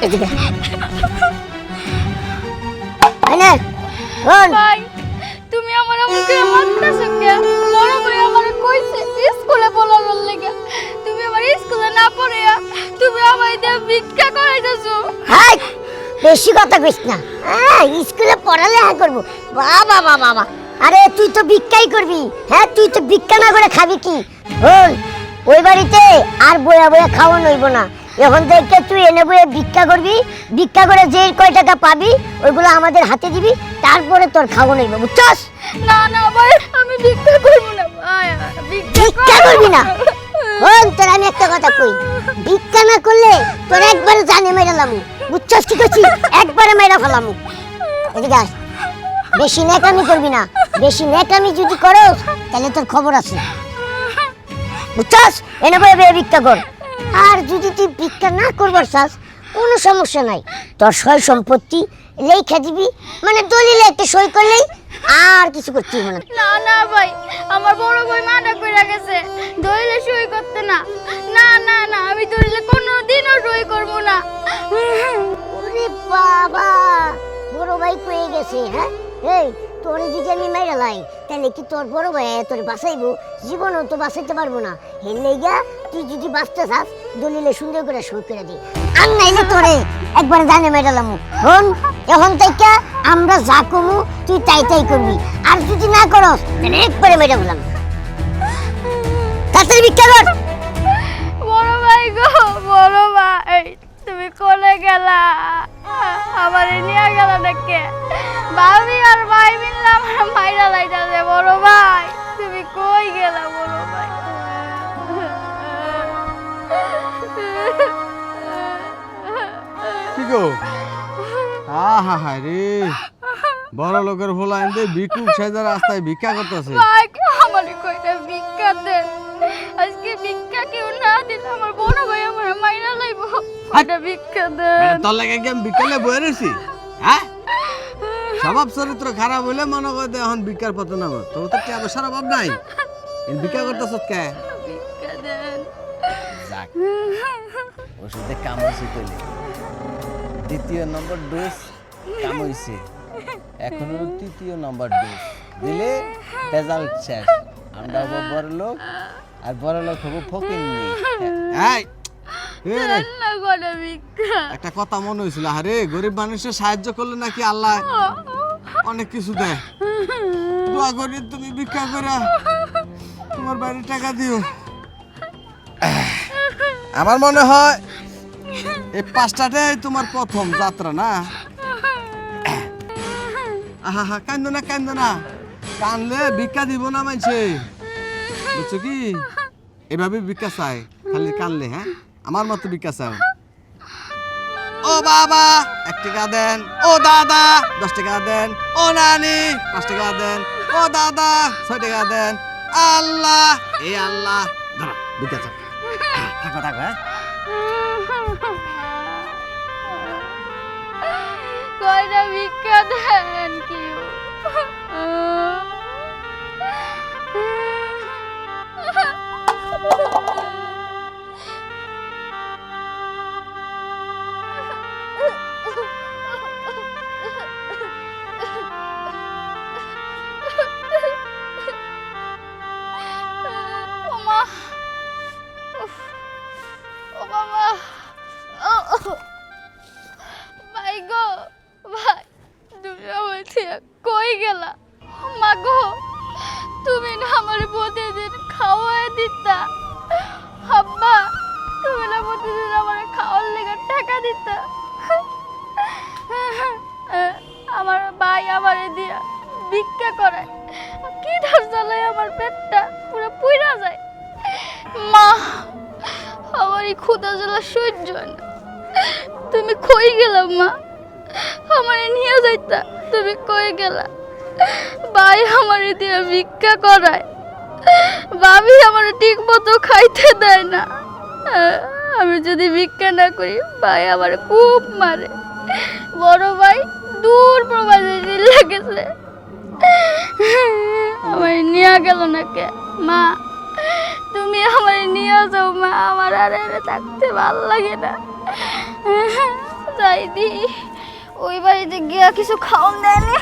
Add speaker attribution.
Speaker 1: এদিকে আইনাল বল
Speaker 2: ভাই তুমি আমার মুখে মারতেছো কে? বড় ভাই আমারে কইছে স্কুলে পড়ানোর লাগা, তুমি আমার স্কুলে না পড়িয়া তুমি আমায় দিয়ে ভিক্ষা করাইতেছো।
Speaker 1: হাই বেশি কথা কইস না। স্কুলে পড়ালেখা করব বাবা বাবা বাবা। আরে তুই তো ভিক্ষাই করবি। হ্যাঁ তুই তো ভিক্ষা না করে খাবি কি? বল ওই বাড়িতে আর বয়া বয়া খাওয়া নইব না। এখন থেকে তুই এনে বয়ে ভিক্ষা করবি, ভিক্ষা করে যে কয় টাকা পাবি ওইগুলো আমাদের হাতে দিবি, তারপরে তোর খাওয়া নইব, বুঝছস?
Speaker 2: না না ভাই আমি ভিক্ষা করব না ভাই,
Speaker 1: ভিক্ষা করবি না? শোন তোর আমি একটা কথা কই, ভিক্ষা না করলে তোর একবারে জানে মেরে লামু, বুঝছস কি করছি? একবারে মেরে ফেলামু। এদিকে আস, বেশি নেকামি করবি না। বেশি নেকামি যদি করস তাহলে তোর খবর আছে, বুঝছস? এনে বয়ে ভিক্ষা কর। আর যদি তুই ভিক্ষা না করবার চাস কোনো সমস্যা নাই, তোর সয় সম্পত্তি লেখা দিবি, মানে দলিলে একটা সই করলেই আর কিছু করতে হবে না।
Speaker 2: না না ভাই আমার বড় ভাই মানা কইরা গেছে দলিলে সই করতে না। না না না আমি দলিলে কোনোদিনও সই করব না।
Speaker 1: ওরে বাবা, বড় ভাই কয়ে গেছে? হ্যাঁ এই তোরে যদি আমি মাইরা লাই তাহলে কি তোর বড় ভাই তোর বাঁচাইবো? জীবনও তো বাঁচাইতে পারবো না। এর লেগা তুই যদি বাঁচতে চাস দলিলে সুন্দর করে সই করে দি, আর নাইলে তোরে একবার জানে মাইরালাম। হন এখন থেকে আমরা যা কমু তুই তাই তাই করবি, আর যদি না করস তাহলে একবারে মেরে বললাম। তাড়াতাড়ি ভিক্ষা কর।
Speaker 2: বড় ভাই গো, বড় ভাই তুমি কোলে গেলা? আমারে নিয়ে গেলা নাকি? ভাবি আর ভাই মিললে আমার মাইরা লাইতাছে। বড় ভাই তুমি কই গেলা? বড় ভাই
Speaker 3: কি গো? আহা হা রে, বড় লোকের ভোলা এনে ভিক্ষুক সাইজা রাস্তায় ভিক্ষা করতেছে।
Speaker 2: ভাই আমারে কইটা ভিক্ষা দেন, আজকে ভিক্ষা কেউ না দিলে আমার বড় ভাই আমার মাইরা লাইবো। কইটা ভিক্ষা দেন।
Speaker 3: তোর লাগে কি আমি বিকালে বয়ে রয়েছি? হ্যাঁ স্বভাব চরিত্র খারাপ হইলে মনে করে এখন ভিক্ষার পথে নামো। তোর তো কি অবসর অভাব নাই, ভিক্ষা করতেছ কে?
Speaker 2: ভিক্ষা দেন।
Speaker 3: যাক ওষুধে কাম হয়েছে কইলে, দ্বিতীয় নম্বর ডোজ কাম হয়েছে, এখনো তৃতীয় নম্বর ডোজ দিলে রেজাল্ট শেষ। আমরা হবো বড় লোক, আর বড় লোক হবো ফকিন্নি।
Speaker 2: না করে ভিক্ষা।
Speaker 3: একটা কথা মনে হয়েছিল, আরে গরিব মানুষের সাহায্য করলে নাকি আল্লাহ অনেক কিছু দেয়। দোয়া করি তুমি ভিক্ষা করে তোমার বাড়ির টাকা দিও। আমার মনে হয় এই 5টাটাই তোমার প্রথম যাত্রা না? আহা হা কান্দো না কান্দো না, কানলে ভিক্ষা দিব না মানছে, বুঝছো কি? এভাবে ভিক্ষা চাই, খালি কানলে। হ্যাঁ আমার মতো ভিক্ষা চাও। ও বাবা 1 টাকা দেন, ও দাদা 10 টাকা দেন, ও নানি 5 টাকা দেন, ও দাদা 6 টাকা দেন। আল্লাহ এই আল্লাহ ধরো ভিক্ষা চাও। থাকো থাকো। হ্যাঁ
Speaker 2: কয়টা ভিক্ষা দেন কেউ? ভাই গো ভাই তুমি আমার থেকে কই গেলা? মা গো তুমি না আমার প্রতিদিন খাওয়াই দিতা। আব্বা তুমি না প্রতিদিন আমার খাওয়ার লেগে টাকা দিতা। আমার ভাই আমারে দিয়া ভিক্ষা করে, কি ধার জ্বালায় আমার পেটটা পুরো পুইরা যায়। মা আমার এই ক্ষুধা জ্বালা সহ্য হয় না। তুমি কই গেলা মা? আমারে নিয়ে যাইতা, তুমি কই গেলা? ভাই আমারে দিয়ে ভিক্ষা করায়, ভাবি আমারে ঠিক মতো খাইতে দেয় না। আমি যদি ভিক্ষা না করি ভাই আমারে খুব মারে। বড় ভাই দূর প্রবাসে গেছে, আমারে নিয়ে গেল না কে? মা তুমি আমার নিয়ে যাও মা, আমার আর এনে থাকতে ভাল লাগে না। যাই দি ওই বাড়িতে গিয়া কিছু খাওন দেয়নি।